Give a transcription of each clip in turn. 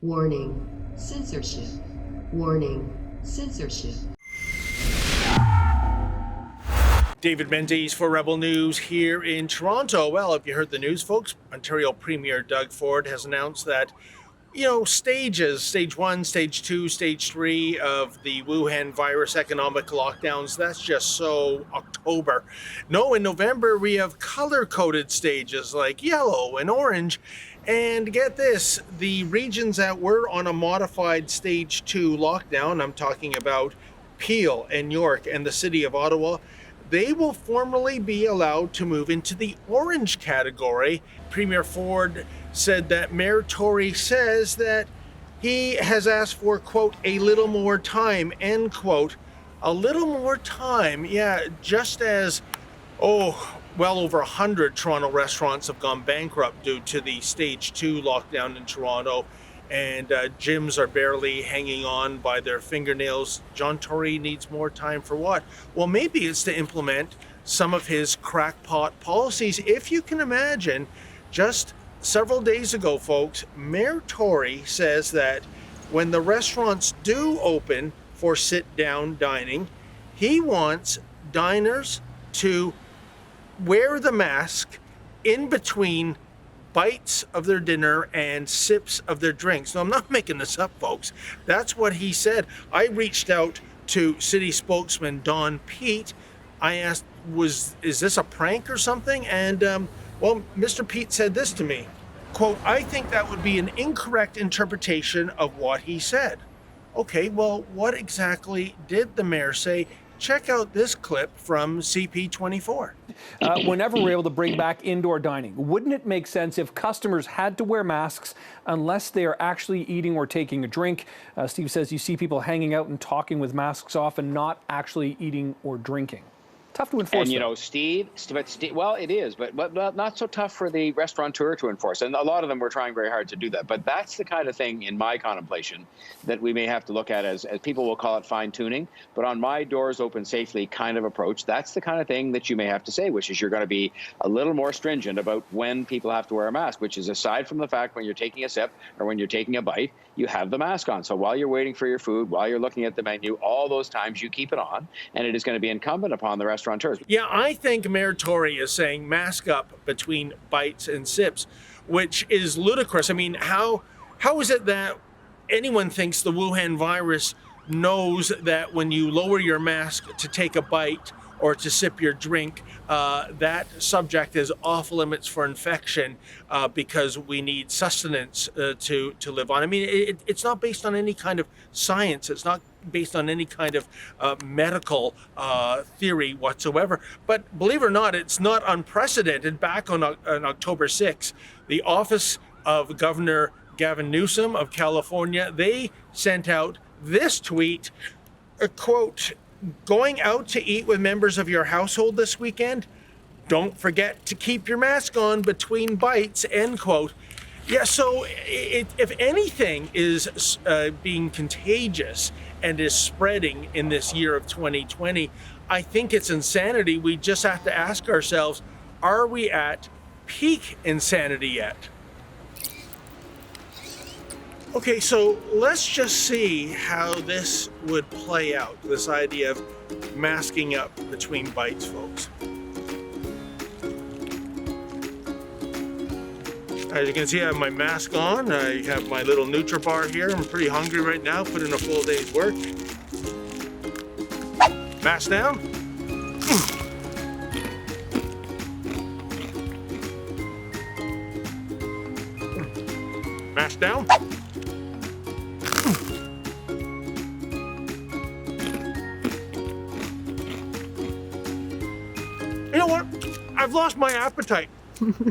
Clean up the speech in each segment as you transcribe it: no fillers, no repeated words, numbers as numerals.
Warning, censorship. Warning, censorship. David Menzies for Rebel News here in Toronto. Well, if you heard the news, folks, Ontario Premier Doug Ford has announced that, stages, stage 1, stage 2, stage 3 of the Wuhan virus economic lockdowns, that's just so October. No, in November, we have color-coded stages like yellow and orange. And get this, the regions that were on a modified stage 2 lockdown, I'm talking about Peel and York and the city of Ottawa, they will formally be allowed to move into the orange category. Premier Ford said that Mayor Tory says that he has asked for, quote, a little more time, end quote. A little more time, yeah, just as, well over 100 Toronto restaurants have gone bankrupt due to the stage 2 lockdown in Toronto, and gyms are barely hanging on by their fingernails. John Tory needs more time for what? Well, maybe it's to implement some of his crackpot policies. If you can imagine, just several days ago, folks, Mayor Tory says that when the restaurants do open for sit-down dining, he wants diners to wear the mask in between bites of their dinner and sips of their drinks. Now, I'm not making this up, folks. That's what he said. I reached out to city spokesman Don Pete. I asked, is this a prank or something? And, Mr. Pete said this to me, quote, I think that would be an incorrect interpretation of what he said. Okay, well, what exactly did the mayor say? Check out this clip from CP24. Whenever we're able to bring back indoor dining, wouldn't it make sense if customers had to wear masks unless they are actually eating or taking a drink? Steve says you see people hanging out and talking with masks off and not actually eating or drinking. Tough to enforce. And, Steve, well, it is, but not so tough for the restaurateur to enforce. And a lot of them were trying very hard to do that. But that's the kind of thing in my contemplation that we may have to look at as people will call it fine tuning. But on my doors open safely kind of approach, that's the kind of thing that you may have to say, which is you're going to be a little more stringent about when people have to wear a mask, which is aside from the fact when you're taking a sip or when you're taking a bite, you have the mask on. So while you're waiting for your food, while you're looking at the menu, all those times you keep it on. And it is going to be incumbent upon the restaurateurs. Yeah, I think Mayor Tory is saying mask up between bites and sips, which is ludicrous. I mean, how is it that anyone thinks the Wuhan virus knows that when you lower your mask to take a bite or to sip your drink, that subject is off limits for infection because we need sustenance to live on? I mean, it's not based on any kind of science. It's not based on any kind of medical theory whatsoever. But believe it or not, it's not unprecedented. Back on October 6th, the office of Governor Gavin Newsom of California, they sent out this tweet, a quote, going out to eat with members of your household this weekend, don't forget to keep your mask on between bites, end quote. Yeah, so if anything is being contagious and is spreading in this year of 2020, I think it's insanity. We just have to ask ourselves, are we at peak insanity yet? Okay, so let's just see how this would play out, this idea of masking up between bites, folks. As you can see, I have my mask on. I have my little Nutribar here. I'm pretty hungry right now, put in a full day's work. Mask down. Mask down. You know what? I've lost my appetite.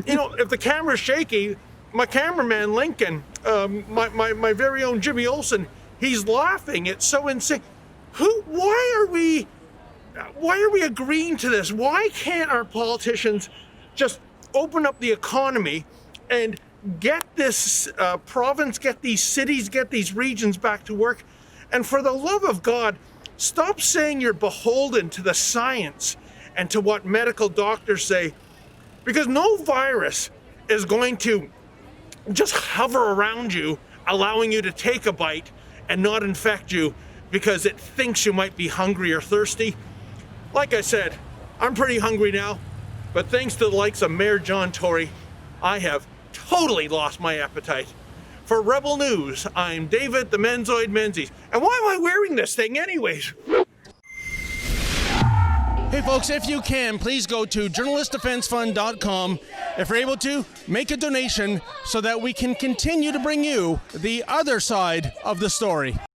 If the camera's shaky, my cameraman Lincoln, my very own Jimmy Olsen, he's laughing. It's so insane. Why are we agreeing to this? Why can't our politicians just open up the economy and get this province, get these cities, get these regions back to work? And for the love of God, stop saying you're beholden to the science and to what medical doctors say, because no virus is going to just hover around you allowing you to take a bite and not infect you because it thinks you might be hungry or thirsty. Like I said, I'm pretty hungry now, but thanks to the likes of Mayor John Tory, I have totally lost my appetite. For Rebel News, I'm David the Menzoid Menzies. And why am I wearing this thing anyways? Hey folks, if you can, please go to journalistdefensefund.com. If you're able to, make a donation so that we can continue to bring you the other side of the story.